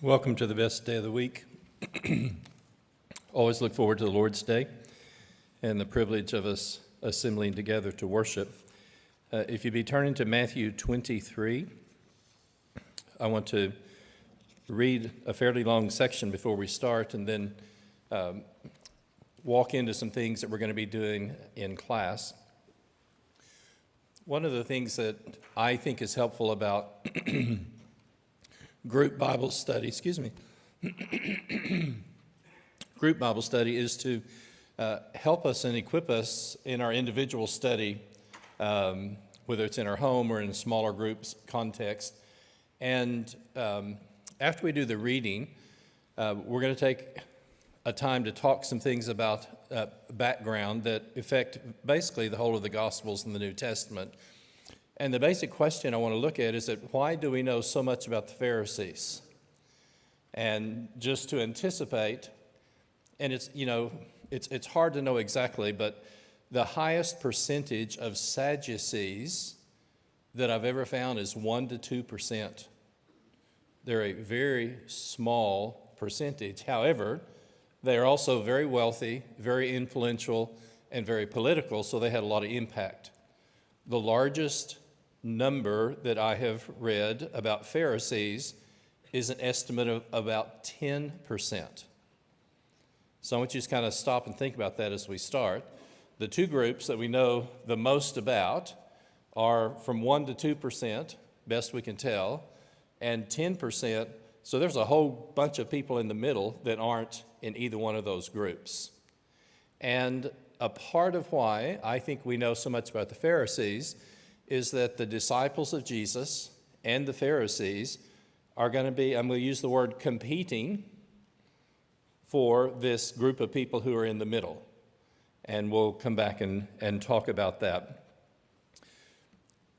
Welcome to the best day of the week. Always look forward to the Lord's Day and the privilege of us assembling together to worship. If you'd be turning to Matthew 23, I want to read a fairly long section before we start and then walk into some things that we're going to be doing in class. One of the things that I think is helpful about group Bible study, group Bible study is to help us and equip us in our individual study, whether it's in our home or in a smaller groups context. And after we do the reading, we're going to take a time to talk some things about background that affect basically the whole of the Gospels in the New Testament. And the basic question I want to look at is that why do we know so much about the Pharisees? And just to anticipate, and it's hard to know exactly, but the highest percentage of Sadducees that I've ever found is 1% to 2%. They're a very small percentage. However, they are also very wealthy, very influential, and very political, so they had a lot of impact. The largest number that I have read about Pharisees is an estimate of about 10%. So I want you to kind of stop and think about that as we start. The two groups that we know the most about are from 1% to 2%, best we can tell, and 10%. So there's a whole bunch of people in the middle that aren't in either one of those groups. And a part of why I think we know so much about the Pharisees is that the disciples of Jesus and the Pharisees are going to be, I'm going to use the word competing for this group of people who are in the middle. And we'll come back and talk about that.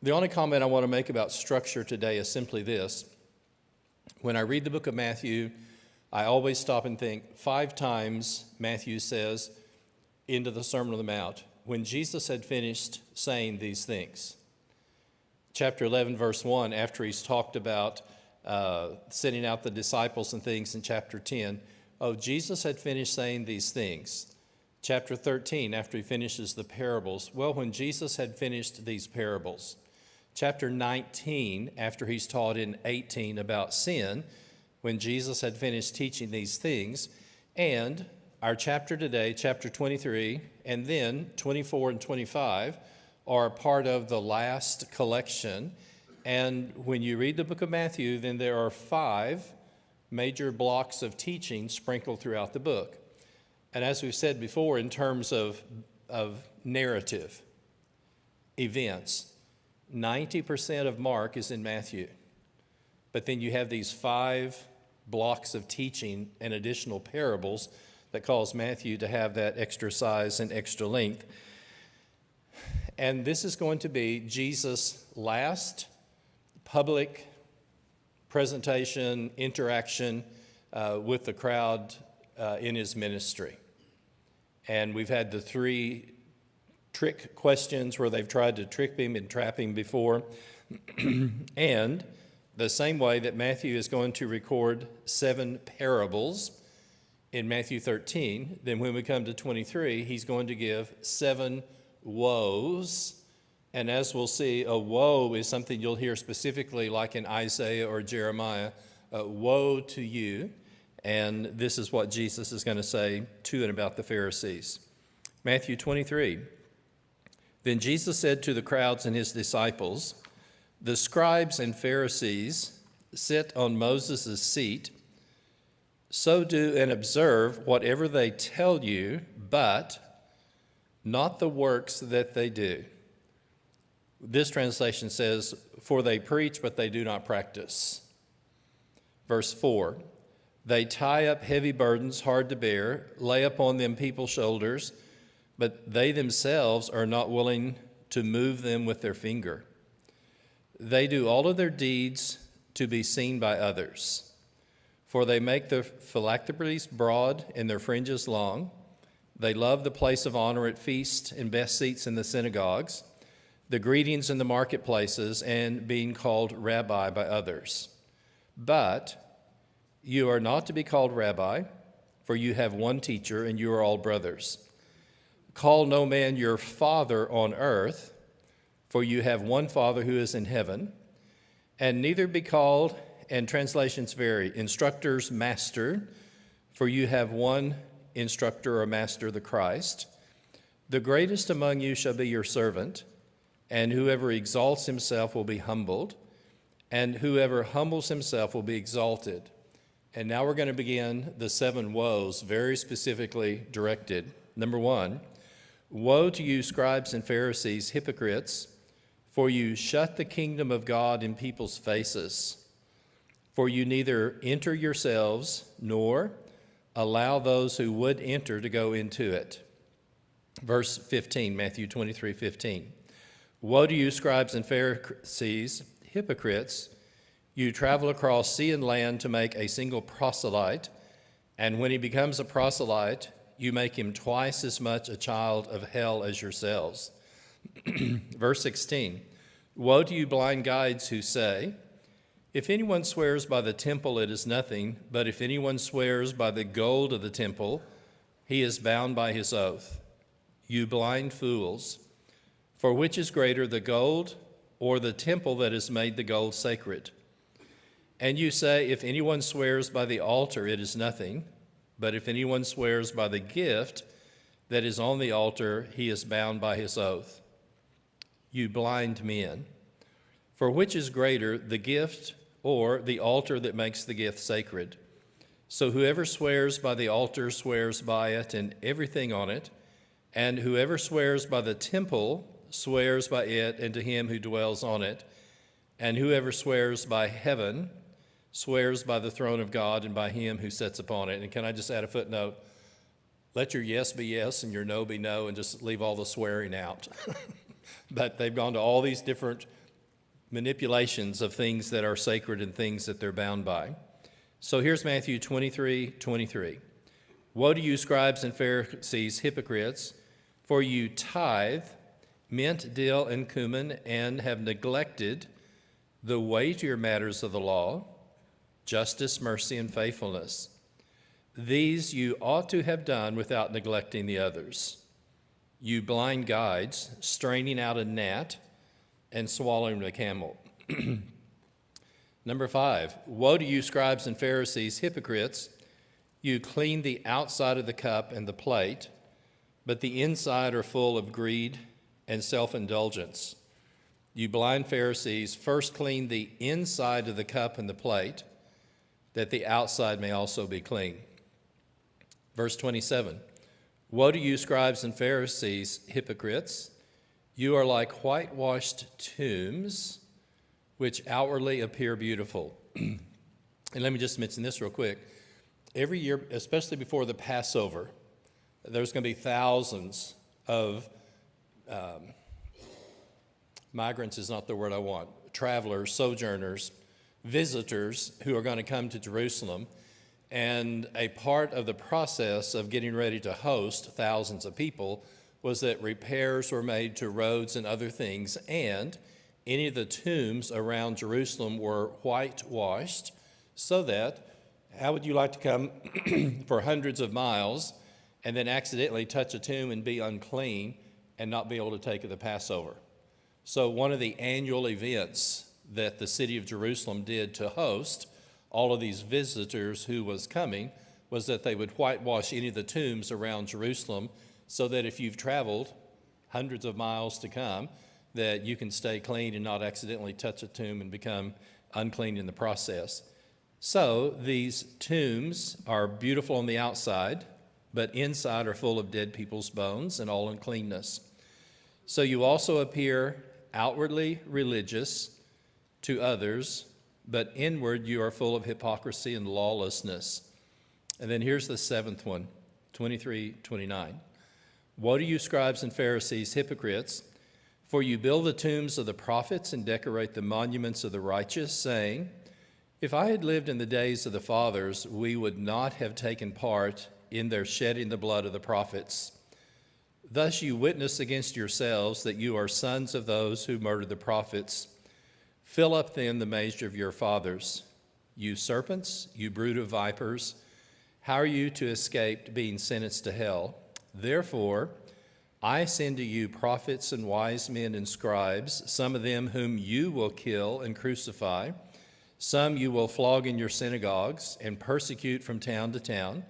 The only comment I want to make about structure today is simply this. When I read the book of Matthew, I always stop and think 5 times Matthew says into the Sermon on the Mount, when Jesus had finished saying these things. Chapter 11, verse 1, after he's talked about sending out the disciples and things in chapter 10, Jesus had finished saying these things. Chapter 13, after he finishes the parables, when Jesus had finished these parables. Chapter 19, after he's taught in 18 about sin, when Jesus had finished teaching these things. And our chapter today, chapter 23, and then 24 and 25, are part of the last collection. And when you read the book of Matthew, then there are 5 major blocks of teaching sprinkled throughout the book. And as we've said before, in terms of narrative, events, 90% of Mark is in Matthew. But then you have these 5 blocks of teaching and additional parables that cause Matthew to have that extra size and extra length. And this is going to be Jesus' last public presentation, interaction with the crowd in his ministry. And we've had the 3 trick questions where they've tried to trick him and trap him before. And the same way that Matthew is going to record 7 parables in Matthew 13, then when we come to 23, he's going to give 7 woes. And as we'll see, a woe is something you'll hear specifically like in Isaiah or Jeremiah, woe to you. And this is what Jesus is going to say to and about the Pharisees. Matthew 23. Then Jesus said to the crowds and his disciples, the scribes and Pharisees sit on Moses' seat, so do and observe whatever they tell you, but not the works that they do. This translation says, for they preach, but they do not practice. Verse 4, they tie up heavy burdens hard to bear, lay upon them people's shoulders, but they themselves are not willing to move them with their finger. They do all of their deeds to be seen by others. For they make their phylacteries broad and their fringes long. They love the place of honor at feasts and best seats in the synagogues, the greetings in the marketplaces, and being called rabbi by others. But You are not to be called rabbi, for you have one teacher, and you are all brothers. Call no man your father on earth, for you have one Father who is in heaven. And neither be called, and translations vary, instructors master, for you have one instructor or master, the Christ. The greatest among you shall be your servant, and whoever exalts himself will be humbled, and whoever humbles himself will be exalted. And now we're going to begin the 7 woes, very specifically directed. Number 1, woe to you, scribes and Pharisees, hypocrites, for you shut the kingdom of God in people's faces. For you neither enter yourselves, nor allow those who would enter to go into it. Verse 15, Matthew 23:15. Woe to you, scribes and Pharisees, hypocrites! You travel across sea and land to make a single proselyte, and when he becomes a proselyte, you make him twice as much a child of hell as yourselves. Verse 16, woe to you, blind guides, who say, if anyone swears by the temple, it is nothing, but if anyone swears by the gold of the temple, he is bound by his oath. You blind fools, for which is greater, the gold or the temple that has made the gold sacred? And you say, if anyone swears by the altar, it is nothing, but if anyone swears by the gift that is on the altar, he is bound by his oath. You blind men, for which is greater, the gift or the altar that makes the gift sacred? So whoever swears by the altar swears by it and everything on it, and whoever swears by the temple swears by it and to him who dwells on it, and whoever swears by heaven swears by the throne of God and by him who sits upon it. And can I just add a footnote? Let your yes be yes and your no be no, and just leave all the swearing out. But they've gone to all these different manipulations of things that are sacred and things that they're bound by. So here's Matthew 23:23. Woe to you, scribes and Pharisees, hypocrites, for you tithe mint, dill, and cumin, and have neglected the weightier matters of the law, justice, mercy, and faithfulness. These you ought to have done without neglecting the others. You blind guides, straining out a gnat and swallowing a camel. Number 5, woe to you, scribes and Pharisees, hypocrites! You clean the outside of the cup and the plate, but the inside are full of greed and self-indulgence. You blind Pharisees, first clean the inside of the cup and the plate, that the outside may also be clean. Verse 27, woe to you, scribes and Pharisees, hypocrites! You are like whitewashed tombs, which outwardly appear beautiful. And let me just mention this real quick. Every year, especially before the Passover, there's going to be thousands of migrants is not the word I want, travelers, sojourners, visitors who are going to come to Jerusalem. And a part of the process of getting ready to host thousands of people was that repairs were made to roads and other things, and any of the tombs around Jerusalem were whitewashed, so that, how would you like to come for hundreds of miles and then accidentally touch a tomb and be unclean and not be able to take the Passover? So one of the annual events that the city of Jerusalem did to host all of these visitors who was coming was that they would whitewash any of the tombs around Jerusalem, so that if you've traveled hundreds of miles to come, that you can stay clean and not accidentally touch a tomb and become unclean in the process. So these tombs are beautiful on the outside, but inside are full of dead people's bones and all uncleanness. So you also appear outwardly religious to others, but inward you are full of hypocrisy and lawlessness. And then here's the 7th one, 23:29. Woe to you, scribes and Pharisees, hypocrites! For you build the tombs of the prophets and decorate the monuments of the righteous, saying, if I had lived in the days of the fathers, we would not have taken part in their shedding the blood of the prophets. Thus you witness against yourselves that you are sons of those who murdered the prophets. Fill up then the measure of your fathers. You serpents, you brood of vipers, how are you to escape being sentenced to hell? Therefore, I send to you prophets and wise men and scribes, some of them whom you will kill and crucify, some you will flog in your synagogues and persecute from town to town,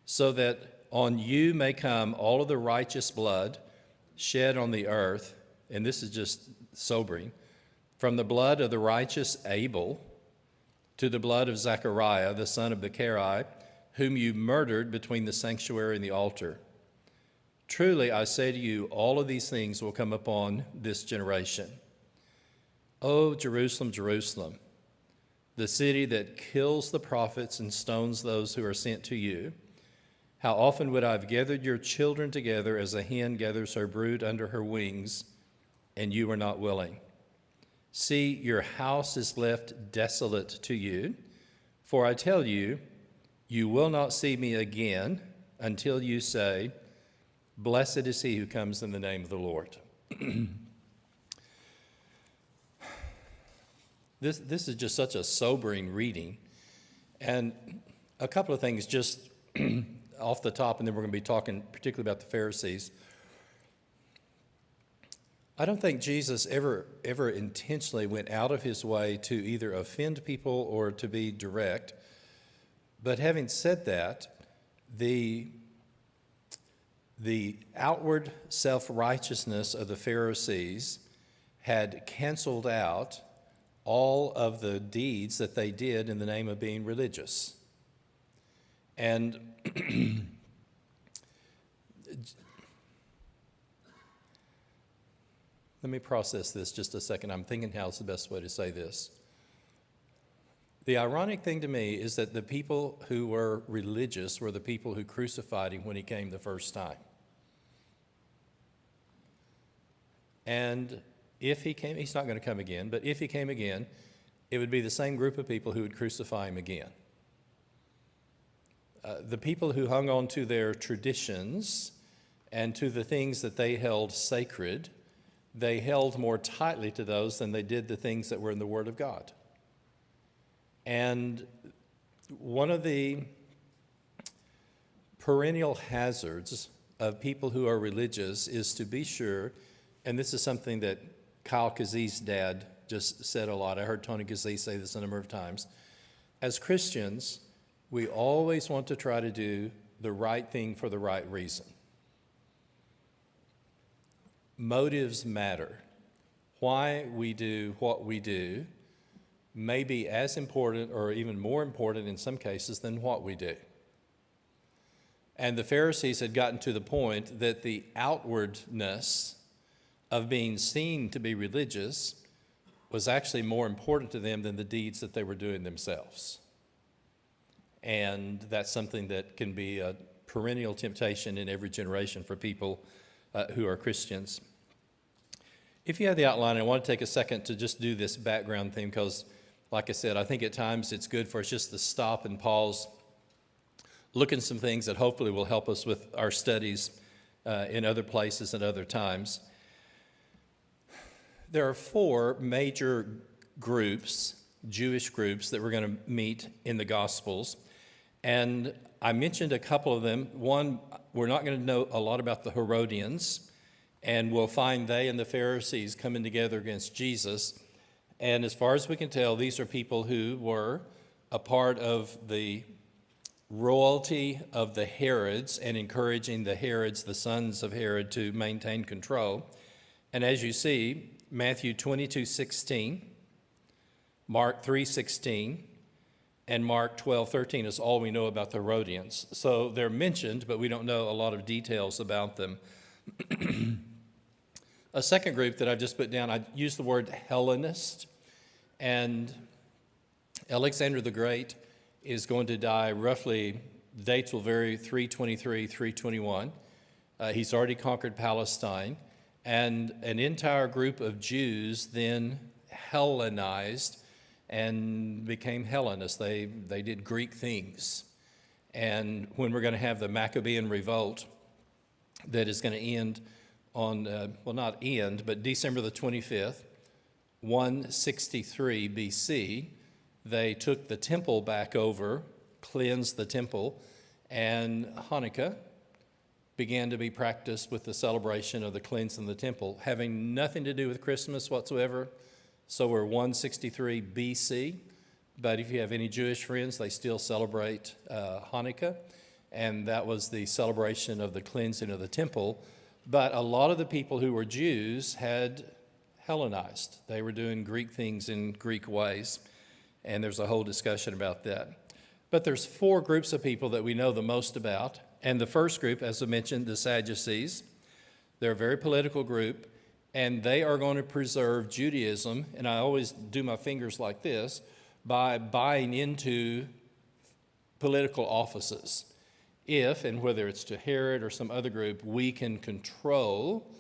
so that on you may come all of the righteous blood shed on the earth, and this is just sobering, from the blood of the righteous Abel to the blood of Zechariah, the son of Berechiah, whom you murdered between the sanctuary and the altar. Truly, I say to you, all of these things will come upon this generation. O Jerusalem, Jerusalem, the city that kills the prophets and stones those who are sent to you, how often would I have gathered your children together as a hen gathers her brood under her wings, and you were not willing. See, your house is left desolate to you, for I tell you, you will not see me again until you say, blessed is he who comes in the name of the Lord. This is just such a sobering reading. And a couple of things just off the top, and then we're going to be talking particularly about the Pharisees. I don't think Jesus ever intentionally went out of his way to either offend people or to be direct. But having said that, the outward self-righteousness of the Pharisees had canceled out all of the deeds that they did in the name of being religious. And let me process this just a second. I'm thinking how's the best way to say this. The ironic thing to me is that the people who were religious were the people who crucified him when he came the first time. And if he came, he's not going to come again, but if he came again, it would be the same group of people who would crucify him again. The people who hung on to their traditions and to the things that they held sacred, they held more tightly to those than they did the things that were in the Word of God. And one of the perennial hazards of people who are religious is to be sure, and this is something that Kyle Kazie's dad just said a lot. I heard Tony Kazie say this a number of times. As Christians, we always want to try to do the right thing for the right reason. Motives matter. Why we do what we do may be as important or even more important in some cases than what we do. And the Pharisees had gotten to the point that the outwardness of being seen to be religious was actually more important to them than the deeds that they were doing themselves. And that's something that can be a perennial temptation in every generation for people who are Christians. If you have the outline, I want to take a second to just do this background theme because, like I said, I think at times it's good for us just to stop and pause, look at some things that hopefully will help us with our studies in other places and other times. There are four major groups, Jewish groups, that we're going to meet in the Gospels. And I mentioned a couple of them. One, we're not going to know a lot about the Herodians, and we'll find they and the Pharisees coming together against Jesus. And as far as we can tell, these are people who were a part of the royalty of the Herods and encouraging the Herods, the sons of Herod, to maintain control. And as you see, Matthew 22:16, Mark 3:16, and Mark 12:13 is all we know about the Herodians. So they're mentioned, but we don't know a lot of details about them. A second group that I've just put down, I used the word Hellenist, and Alexander the Great is going to die roughly, the dates will vary, 323, 321. He's already conquered Palestine, and an entire group of Jews then Hellenized and became Hellenists. They did Greek things. And when we're going to have the Maccabean revolt that is going to end on, well, not end, but December the 25th, 163 BC, they took the temple back over, cleansed the temple, and Hanukkah began to be practiced with the celebration of the cleansing of the temple, having nothing to do with Christmas whatsoever. So we're 163 BC, but if you have any Jewish friends, they still celebrate Hanukkah, and that was the celebration of the cleansing of the temple. But a lot of the people who were Jews had Hellenized. They were doing Greek things in Greek ways, and there's a whole discussion about that. But there's four groups of people that we know the most about. And the first group, as I mentioned, the Sadducees. They're a very political group, and they are going to preserve Judaism, and I always do my fingers like this, by buying into political offices. If, and whether it's to Herod or some other group, we can control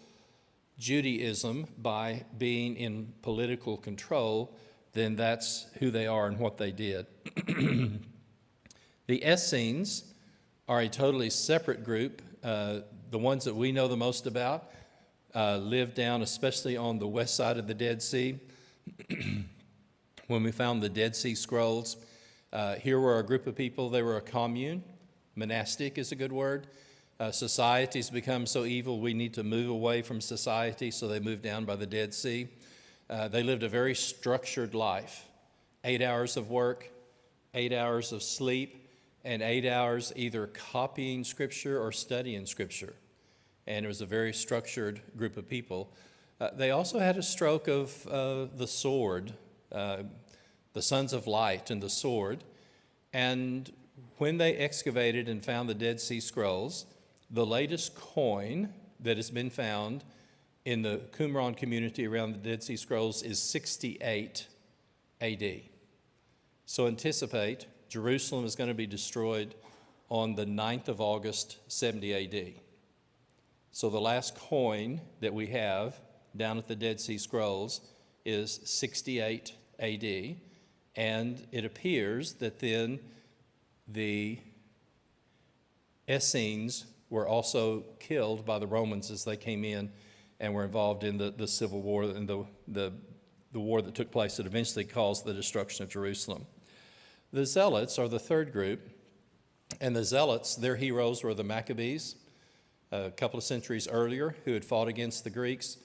Judaism by being in political control, then that's who they are and what they did. The Essenes are a totally separate group. The ones that we know the most about live down especially on the west side of the Dead Sea. When we found the Dead Sea Scrolls, here were a group of people. They were a commune. Monastic is a good word. Society's become so evil we need to move away from society, so they moved down by the Dead Sea. They lived a very structured life. 8 hours of work, 8 hours of sleep, and 8 hours either copying Scripture or studying Scripture. And it was a very structured group of people. They also had a stroke of the sword, the sons of light and the sword. And when they excavated and found the Dead Sea Scrolls, the latest coin that has been found in the Qumran community around the Dead Sea Scrolls is 68 AD. So anticipate, Jerusalem is going to be destroyed on the 9th of August, 70 AD. So the last coin that we have down at the Dead Sea Scrolls is 68 AD, and it appears that then the Essenes were also killed by the Romans as they came in and were involved in the civil war and the war that took place that eventually caused the destruction of Jerusalem. The Zealots are the third group, and the Zealots, their heroes were the Maccabees, a couple of centuries earlier, who had fought against the Greeks,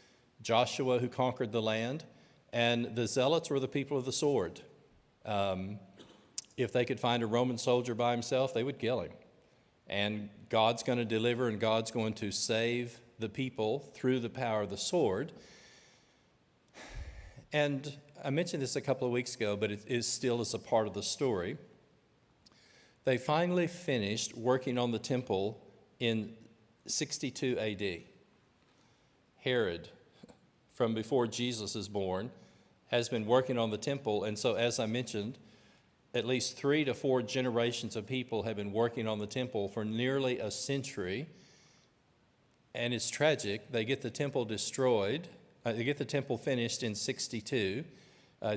Joshua, who conquered the land, and the Zealots were the people of the sword. If they could find a Roman soldier by himself, they would kill him. And God's going to deliver, and God's going to save the people through the power of the sword. And I mentioned this a couple of weeks ago, but it is still as a part of the story. They finally finished working on the temple in 62 AD. Herod, from before Jesus is born, has been working on the temple, and so as I mentioned, at least 3 to 4 generations of people have been working on the temple for nearly a century, and it's tragic. They get the temple destroyed. They get the temple finished in 62,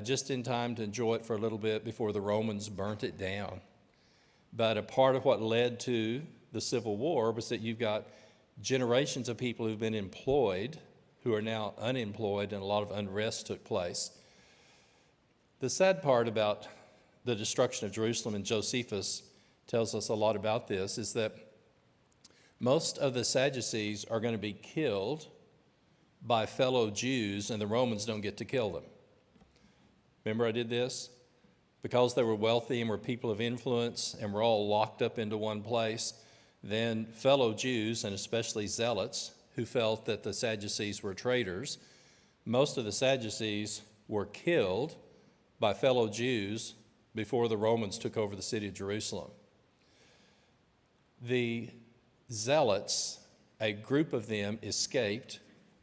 just in time to enjoy it for a little bit before the Romans burnt it down. But a part of what led to the Civil War was that you've got generations of people who've been employed who are now unemployed, and a lot of unrest took place. The sad part about the destruction of Jerusalem, and Josephus tells us a lot about this, is that most of the Sadducees are going to be killed by fellow Jews, and the Romans don't get to kill them. Remember I did this? Because they were wealthy and were people of influence and were all locked up into one place, then fellow Jews, and especially Zealots, who felt that the Sadducees were traitors, most of the Sadducees were killed by fellow Jews before the Romans took over the city of Jerusalem. The Zealots, a group of them, escaped,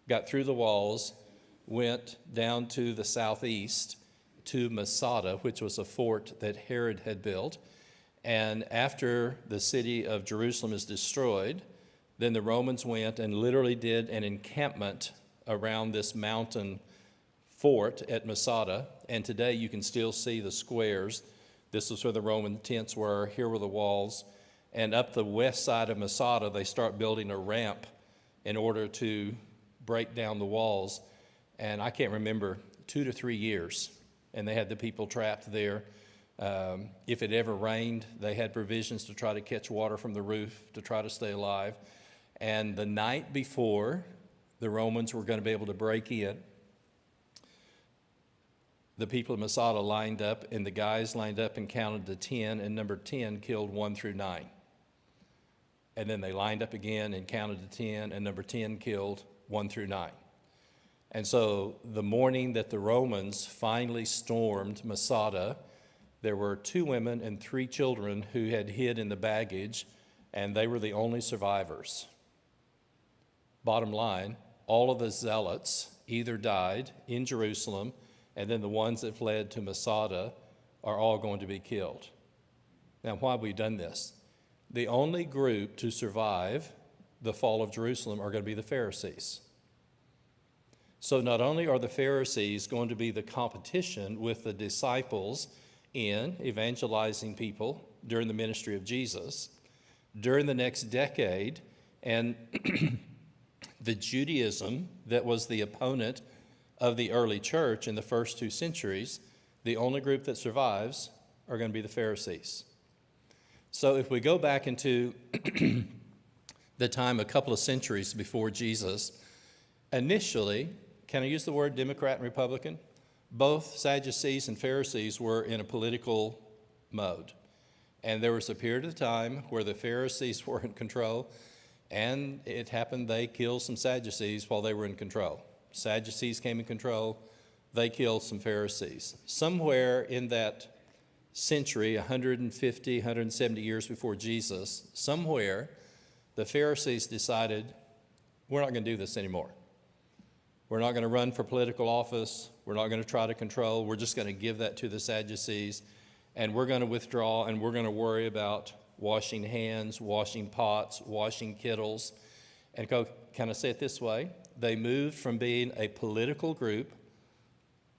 got through the walls, went down to the southeast to Masada, which was a fort that Herod had built. And after the city of Jerusalem is destroyed, then the Romans went and literally did an encampment around this mountain fort at Masada. And today you can still see the squares. This is where the Roman tents were. Here were the walls. And up the west side of Masada, they start building a ramp in order to break down the walls. And I can't remember, 2 to 3 years. And they had the people trapped there. If it ever rained, they had provisions to try to catch water from the roof to try to stay alive. And the night before the Romans were going to be able to break in, the people of Masada lined up, and the guys lined up and counted to 10, and number 10 killed 1 through 9. And then they lined up again and counted to 10, and number 10 killed 1 through 9. And so the morning that the Romans finally stormed Masada, there were 2 women and 3 children who had hid in the baggage, and they were the only survivors. Bottom line, all of the zealots either died in Jerusalem, and then the ones that fled to Masada are all going to be killed. Now, why have we done this? The only group to survive the fall of Jerusalem are going to be the Pharisees. So not only are the Pharisees going to be the competition with the disciples in evangelizing people during the ministry of Jesus, during the next decade, and the Judaism that was the opponent of the early church in the first 2 centuries, the only group that survives are going to be the Pharisees. So if we go back into the time a couple of centuries before Jesus, initially, can I use the word Democrat and Republican? Both Sadducees and Pharisees were in a political mode. And there was a period of time where the Pharisees were in control, and it happened they killed some Sadducees while they were in control. Sadducees came in control, they killed some Pharisees. Somewhere in that century, 150, 170 years before Jesus, somewhere the Pharisees decided, we're not going to do this anymore. We're not going to run for political office. We're not going to try to control. We're just going to give that to the Sadducees, and we're going to withdraw, and we're going to worry about washing hands, washing pots, washing kettles. And can I say it this way? They moved from being a political group,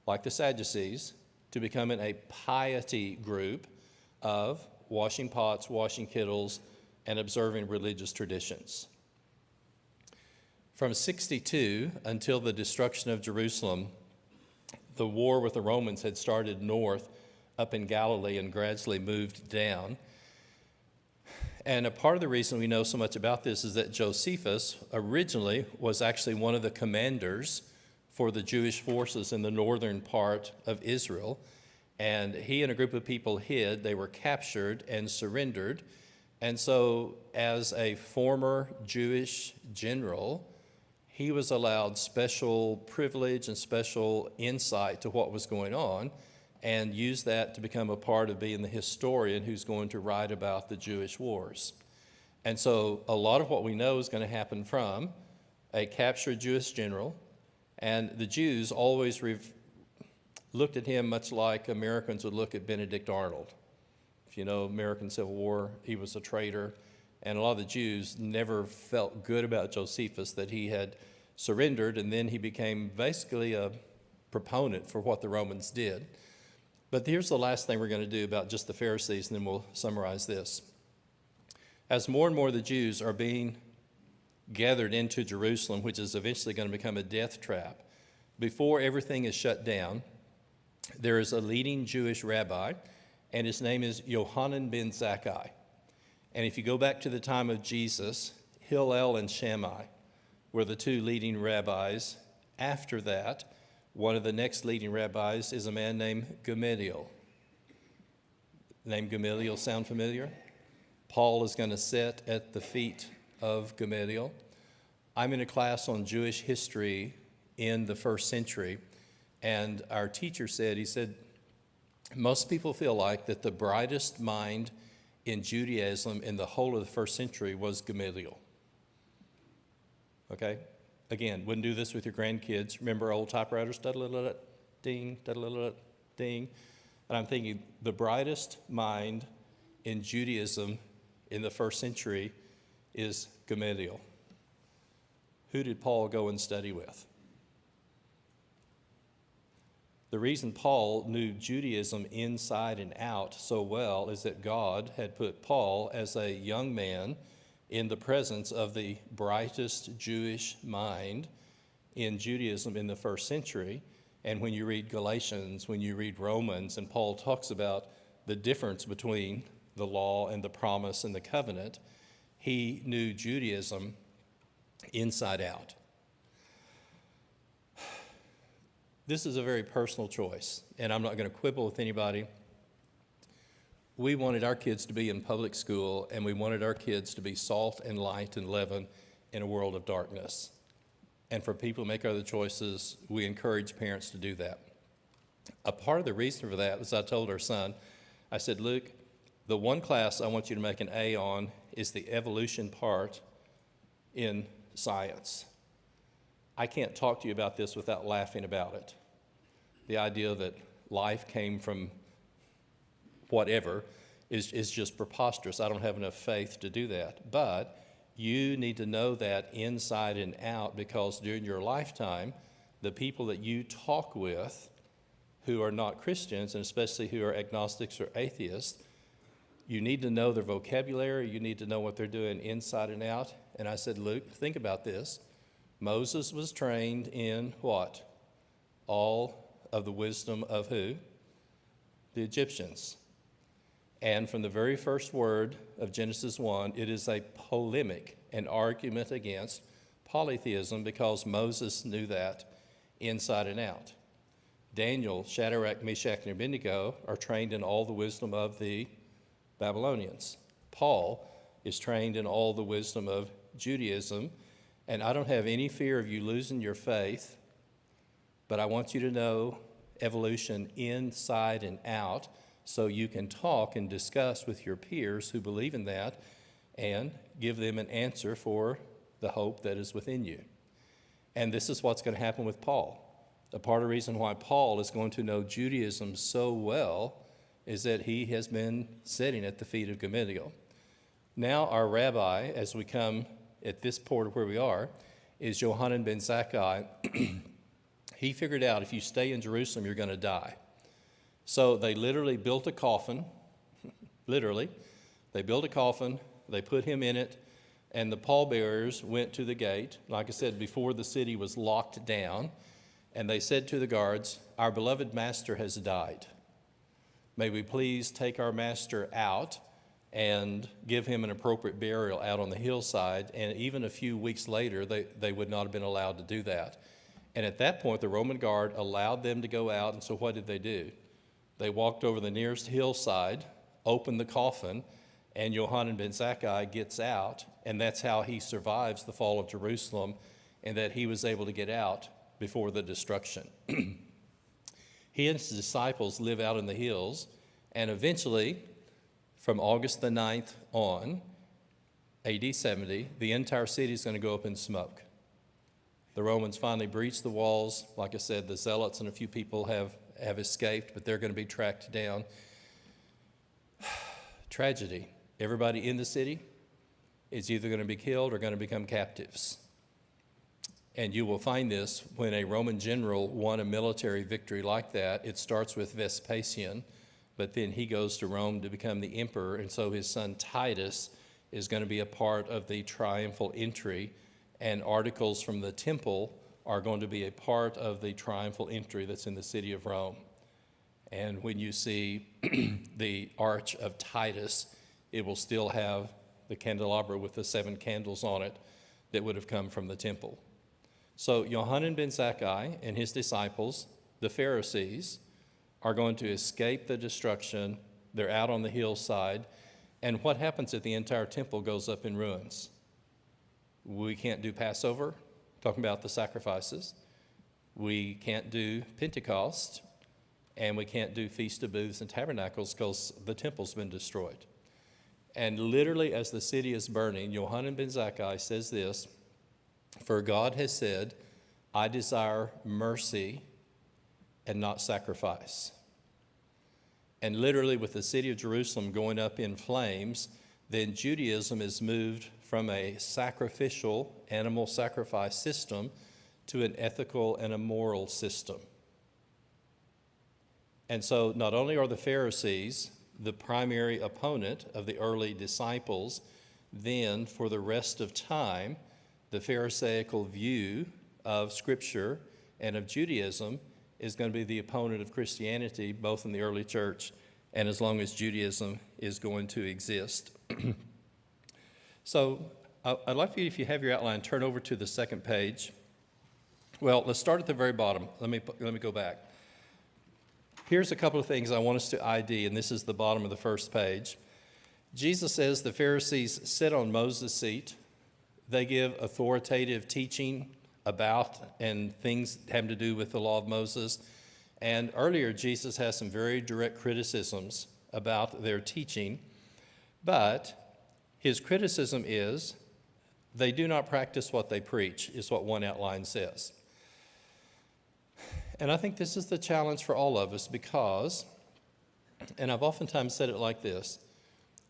like the Sadducees, to becoming a piety group of washing pots, washing kettles, and observing religious traditions. From 62 until the destruction of Jerusalem, the war with the Romans had started north up in Galilee and gradually moved down. And a part of the reason we know so much about this is that Josephus originally was actually one of the commanders for the Jewish forces in the northern part of Israel. And he and a group of people hid. They were captured and surrendered. And so as a former Jewish general, he was allowed special privilege and special insight to what was going on, and used that to become a part of being the historian who's going to write about the Jewish wars. And so a lot of what we know is going to happen from a captured Jewish general, and the Jews always looked at him much like Americans would look at Benedict Arnold. If you know American Civil War, he was a traitor, and a lot of the Jews never felt good about Josephus, that he had surrendered, and then he became basically a proponent for what the Romans did. But here's the last thing we're going to do about just the Pharisees, and then we'll summarize this. As more and more of the Jews are being gathered into Jerusalem, which is eventually going to become a death trap, before everything is shut down, there is a leading Jewish rabbi, and his name is Yohanan ben Zakkai. And if you go back to the time of Jesus, Hillel and Shammai were the 2 leading rabbis. After that, one of the next leading rabbis is a man named Gamaliel. The name Gamaliel sound familiar? Paul is going to sit at the feet of Gamaliel. I'm in a class on Jewish history in the first century, and our teacher said, he said, most people feel like that the brightest mind in Judaism in the whole of the first century was Gamaliel. Okay? Again, wouldn't do this with your grandkids. Remember old typewriters? Da-da-da-da, ding, da-da-da-da, ding. And I'm thinking the brightest mind in Judaism in the first century is Gamaliel. Who did Paul go and study with? The reason Paul knew Judaism inside and out so well is that God had put Paul as a young man in the presence of the brightest Jewish mind in Judaism in the first century. And when you read Galatians, when you read Romans, and Paul talks about the difference between the law and the promise and the covenant. He knew Judaism inside out. This is a very personal choice, and I'm not going to quibble with anybody. We wanted our kids to be in public school, and we wanted our kids to be salt and light and leaven in a world of darkness. And for people to make other choices, we encourage parents to do that. A part of the reason for that was I told our son, I said, Luke, the one class I want you to make an A on is the evolution part in science. I can't talk to you about this without laughing about it. The idea that life came from whatever is just preposterous. I don't have enough faith to do that. But you need to know that inside and out, because during your lifetime, the people that you talk with who are not Christians, and especially who are agnostics or atheists, you need to know their vocabulary. You need to know what they're doing inside and out. And I said, Luke, think about this. Moses was trained in what? All of the wisdom of who? The Egyptians. And from the very first word of Genesis 1, it is a polemic, an argument against polytheism, because Moses knew that inside and out. Daniel, Shadrach, Meshach, and Abednego are trained in all the wisdom of the Babylonians. Paul is trained in all the wisdom of Judaism. And I don't have any fear of you losing your faith, but I want you to know evolution inside and out, so you can talk and discuss with your peers who believe in that and give them an answer for the hope that is within you. And this is what's going to happen with Paul. A part of the reason why Paul is going to know Judaism so well is that he has been sitting at the feet of Gamaliel. Now our rabbi, as we come at this port of where we are, is Yohanan ben Zakkai. He figured out if you stay in Jerusalem, you're going to die. So they literally built a coffin, literally. They built a coffin, they put him in it, and the pallbearers went to the gate, like I said, before the city was locked down, and they said to the guards, our beloved master has died. May we please take our master out and give him an appropriate burial out on the hillside. And even a few weeks later, they would not have been allowed to do that. And at that point, the Roman guard allowed them to go out, and so what did they do? They walked over the nearest hillside, opened the coffin, and Yohanan ben Zakkai gets out, and that's how he survives the fall of Jerusalem, and that he was able to get out before the destruction. He and his disciples live out in the hills, and eventually, from August the 9th on, AD 70, the entire city is going to go up in smoke. The Romans finally breached the walls. Like I said, the zealots and a few people have escaped, but they're going to be tracked down. Tragedy. Everybody in the city is either going to be killed or going to become captives. And you will find this when a Roman general won a military victory like that. It starts with Vespasian, but then he goes to Rome to become the emperor, and so his son Titus is going to be a part of the triumphal entry, and articles from the temple are going to be a part of the triumphal entry that's in the city of Rome. And when you see the Arch of Titus, it will still have the candelabra with the 7 candles on it that would have come from the temple. So Yohanan ben Zakkai and his disciples, the Pharisees, are going to escape the destruction. They're out on the hillside. And what happens if the entire temple goes up in ruins? We can't do Passover, talking about the sacrifices. We can't do Pentecost, and we can't do Feast of Booths and Tabernacles because the temple's been destroyed. And literally as the city is burning, Yohanan ben Zakkai says this, for God has said, I desire mercy and not sacrifice. And literally with the city of Jerusalem going up in flames, then Judaism is moved from a sacrificial animal sacrifice system to an ethical and a moral system. And so not only are the Pharisees the primary opponent of the early disciples, then for the rest of time, the Pharisaical view of Scripture and of Judaism is going to be the opponent of Christianity, both in the early church and as long as Judaism is going to exist. So I'd like for you, if you have your outline, turn over to the second page. Well, let's start at the very bottom. Let me go back. Here's a couple of things I want us to ID, and this is the bottom of the first page. Jesus says the Pharisees sit on Moses' seat. They give authoritative teaching about and things having to do with the law of Moses. And earlier, Jesus has some very direct criticisms about their teaching. But his criticism is they do not practice what they preach, is what one outline says. And I think this is the challenge for all of us because, and I've oftentimes said it like this,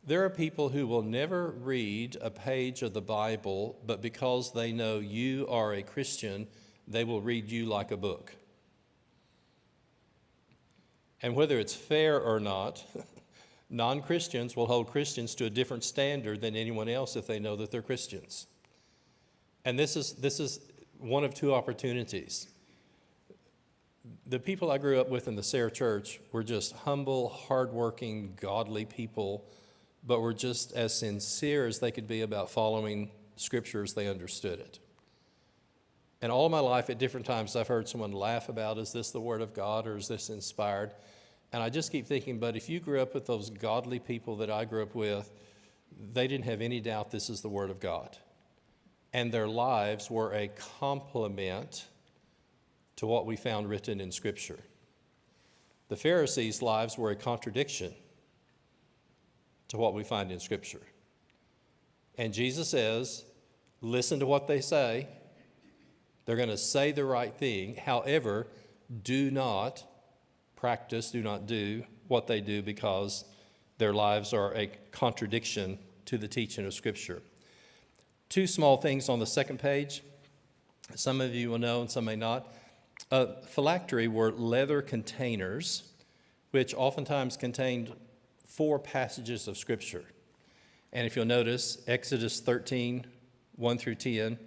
there are people who will never read a page of the Bible, but because they know you are a Christian, they will read you like a book. And whether it's fair or not, non-Christians will hold Christians to a different standard than anyone else if they know that they're Christians. And this is one of two opportunities. The people I grew up with in the Sayre Church were just humble, hardworking, godly people, but were just as sincere as they could be about following Scripture as they understood it. And all my life at different times I've heard someone laugh about, is this the Word of God or is this inspired? And I just keep thinking, but if you grew up with those godly people that I grew up with, they didn't have any doubt this is the Word of God. And their lives were a complement to what we found written in Scripture. The Pharisees' lives were a contradiction to what we find in Scripture. And Jesus says, listen to what they say. They're going to say the right thing. However, do not practice, do not do what they do because their lives are a contradiction to the teaching of Scripture. Two small things on the second page. Some of you will know and some may not. Phylactery were leather containers which oftentimes contained 4 passages of Scripture. And if you'll notice, Exodus 13, 1 through 10,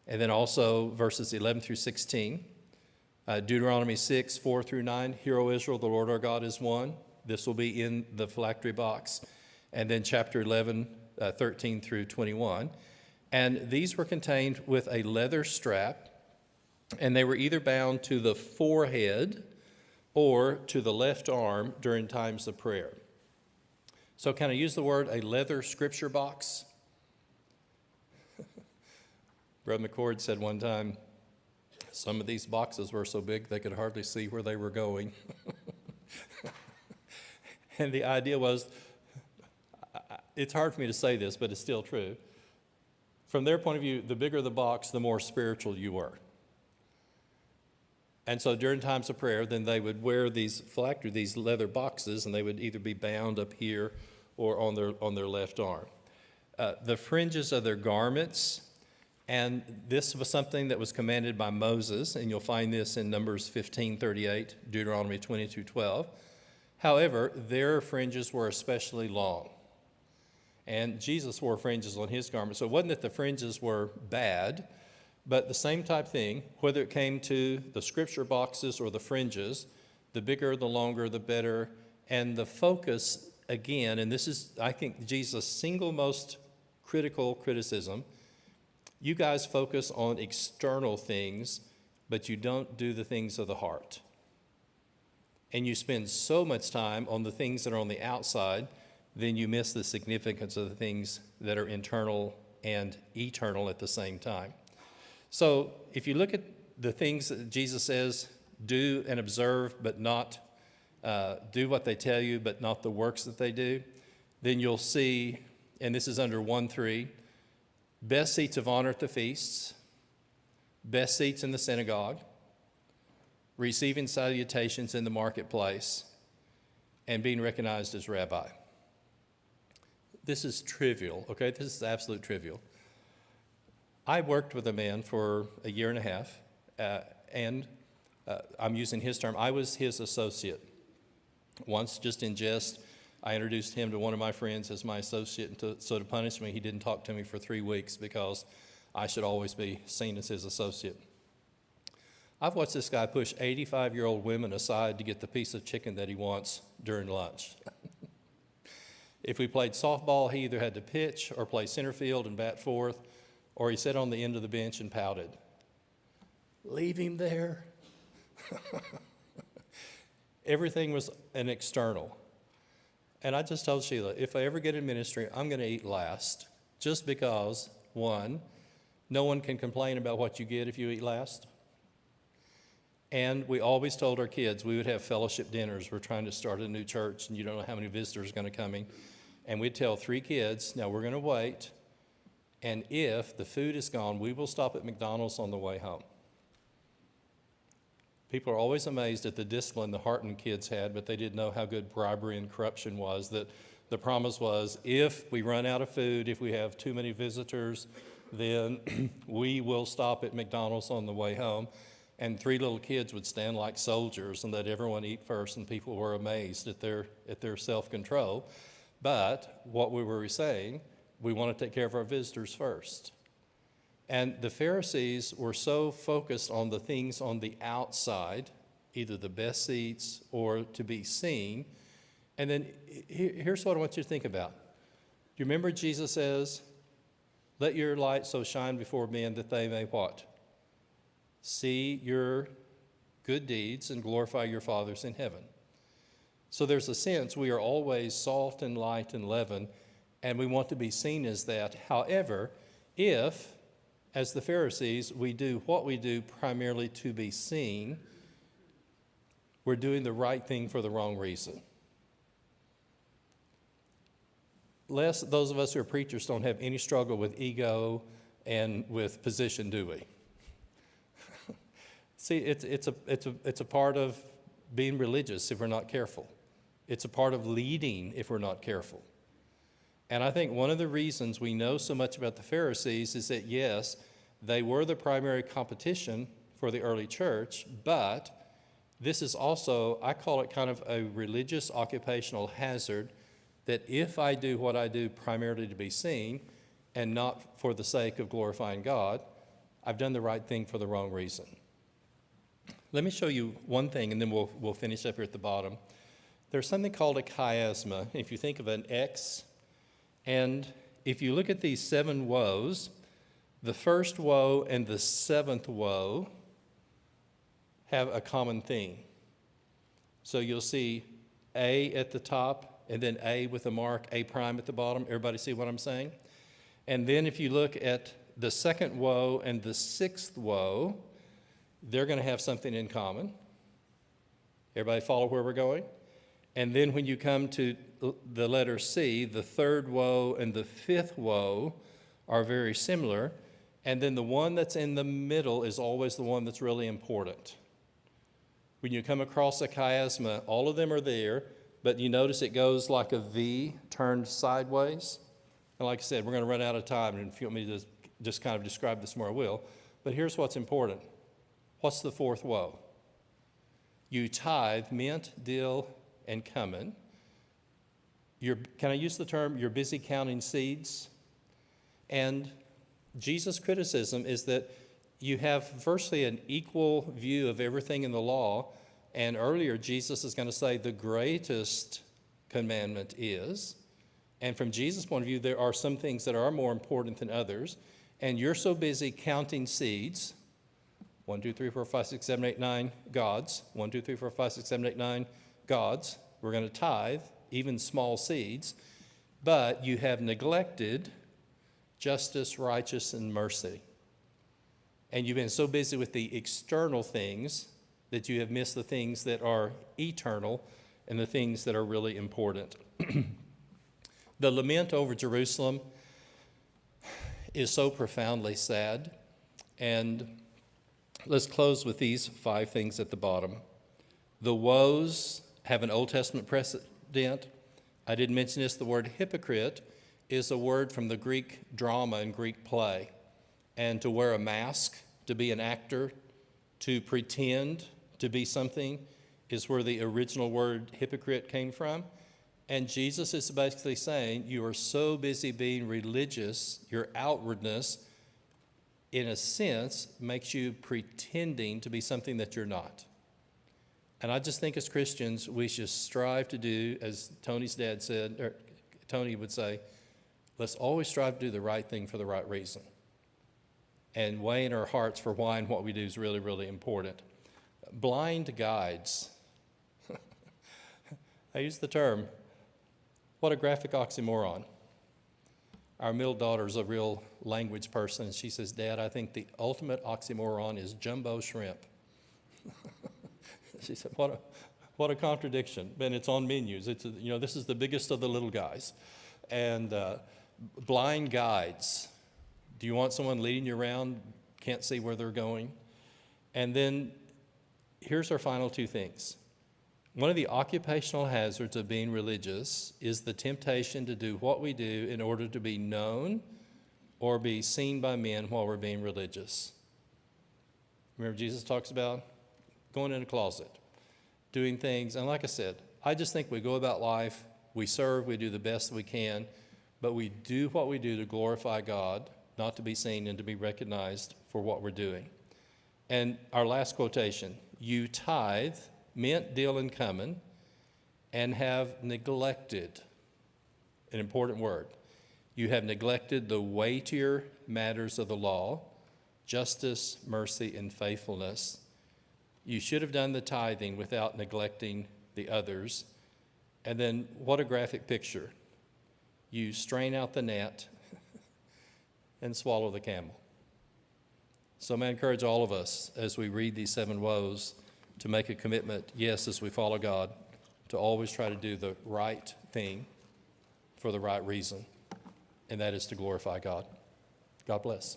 and then also verses 11 through 16. Deuteronomy 6, 4 through 9, Hear, O Israel, the Lord our God is one. This will be in the phylactery box. And then chapter 11, 13 through 21. And these were contained with a leather strap, and they were either bound to the forehead or to the left arm during times of prayer. So can I use the word a leather scripture box? Brother McCord said one time, some of these boxes were so big they could hardly see where they were going. And the idea was, it's hard for me to say this, but it's still true. From their point of view, the bigger the box, the more spiritual you were. And so during times of prayer, then they would wear these phylactery, these leather boxes, and they would either be bound up here or on their left arm. The fringes of their garments, and this was something that was commanded by Moses, and you'll find this in Numbers 15:38, Deuteronomy 22:12. However, their fringes were especially long. And Jesus wore fringes on his garment. So it wasn't that the fringes were bad, but the same type thing, whether it came to the scripture boxes or the fringes, the bigger, the longer, the better. And the focus, again, and this is, I think, Jesus' single most critical criticism, you guys focus on external things, but you don't do the things of the heart. And you spend so much time on the things that are on the outside, then you miss the significance of the things that are internal and eternal at the same time. So if you look at the things that Jesus says, do and observe, but not do what they tell you, but not the works that they do, then you'll see, and this is under 1:3, best seats of honor at the feasts, best seats in the synagogue, receiving salutations in the marketplace, and being recognized as rabbi. This is trivial, okay? This is absolute trivial. I worked with a man for a year and a half, and I'm using his term, I was his associate. Once, just in jest, I introduced him to one of my friends as my associate, and so to punish me, he didn't talk to me for 3 weeks because I should always be seen as his associate. I've watched this guy push 85-year-old women aside to get the piece of chicken that he wants during lunch. If we played softball, he either had to pitch or play center field and bat fourth, or he sat on the end of the bench and pouted. Leave him there. Everything was an external. And I just told Sheila, if I ever get in ministry, I'm going to eat last, just because, one, no one can complain about what you get if you eat last. And we always told our kids we would have fellowship dinners. We're trying to start a new church, and you don't know how many visitors are going to come in. And we'd tell 3 kids, now we're going to wait, and if the food is gone, we will stop at McDonald's on the way home. People are always amazed at the discipline the Hartman kids had, but they didn't know how good bribery and corruption was. That the promise was, if we run out of food, if we have too many visitors, then we will stop at McDonald's on the way home. And 3 little kids would stand like soldiers and let everyone eat first, and people were amazed at their self-control. But what we were saying, we want to take care of our visitors first. And the Pharisees were so focused on the things on the outside, either the best seats or to be seen. And then here's what I want you to think about. Do you remember Jesus says, let your light so shine before men that they may what? See your good deeds and glorify your fathers in heaven. So there's a sense we are always salt and light and leaven, and we want to be seen as that. However, if, as the Pharisees, we do what we do primarily to be seen, we're doing the right thing for the wrong reason. Lest those of us who are preachers don't have any struggle with ego and with position, do we? See, it's a part of being religious if we're not careful. It's a part of leading if we're not careful. And I think one of the reasons we know so much about the Pharisees is that, yes, they were the primary competition for the early church, but this is also, I call it kind of a religious occupational hazard, that if I do what I do primarily to be seen and not for the sake of glorifying God, I've done the right thing for the wrong reason. Let me show you one thing, and then we'll finish up here at the bottom. There's something called a chiasma. If you think of an X, and if you look at these 7 woes, the first woe and the 7th woe have a common theme. So you'll see A at the top, and then A with a mark, A prime at the bottom. Everybody see what I'm saying? And then if you look at the 2nd woe and the 6th woe, they're going to have something in common. Everybody follow where we're going? And then when you come to the letter C, the 3rd woe and the 5th woe are very similar. And then the one that's in the middle is always the one that's really important. When you come across a chiasma, all of them are there, but you notice it goes like a V turned sideways. And like I said, we're going to run out of time, and if you want me to just kind of describe this more, I will. But here's what's important. What's the 4th woe? You tithe mint, dill, and cumin. Can I use the term, you're busy counting seeds? And Jesus' criticism is that you have virtually an equal view of everything in the law. And earlier, Jesus is going to say the greatest commandment is. And from Jesus' point of view, there are some things that are more important than others. And you're so busy counting seeds. 1, 2, 3, 4, 5, 6, 7, 8, 9 gods. 1, 2, 3, 4, 5, 6, 7, 8, 9 gods. We're going to tithe, even small seeds. But you have neglected justice, righteousness, and mercy. And you've been so busy with the external things that you have missed the things that are eternal and the things that are really important. The lament over Jerusalem is so profoundly sad. And let's close with these 5 things at the bottom. The woes have an Old Testament precedent. I didn't mention this. The word hypocrite is a word from the Greek drama and Greek play. And to wear a mask, to be an actor, to pretend to be something is where the original word hypocrite came from. And Jesus is basically saying, you are so busy being religious, your outwardness, in a sense, makes you pretending to be something that you're not. And I just think as Christians, we should strive to do, as Tony's dad said, or Tony would say, let's always strive to do the right thing for the right reason. And weigh in our hearts for why and what we do is really, really important. Blind guides. I use the term, what a graphic oxymoron. Our middle daughter's a real language person, and she says, Dad, I think the ultimate oxymoron is jumbo shrimp. She said, what a contradiction. And it's on menus. It's, this is the biggest of the little guys. And blind guides. Do you want someone leading you around, can't see where they're going? And then here's our final two things. One of the occupational hazards of being religious is the temptation to do what we do in order to be known or be seen by men while we're being religious. Remember Jesus talks about going in a closet, doing things. And like I said, I just think we go about life, we serve, we do the best we can, but we do what we do to glorify God, not to be seen and to be recognized for what we're doing. And our last quotation, you tithe, mint, dill, and cumin, and have neglected, an important word. You have neglected the weightier matters of the law, justice, mercy, and faithfulness. You should have done the tithing without neglecting the others. And then what a graphic picture. You strain out the gnat and swallow the camel. So I encourage all of us as we read these 7 woes to make a commitment, yes, as we follow God, to always try to do the right thing for the right reason, and that is to glorify God. God bless.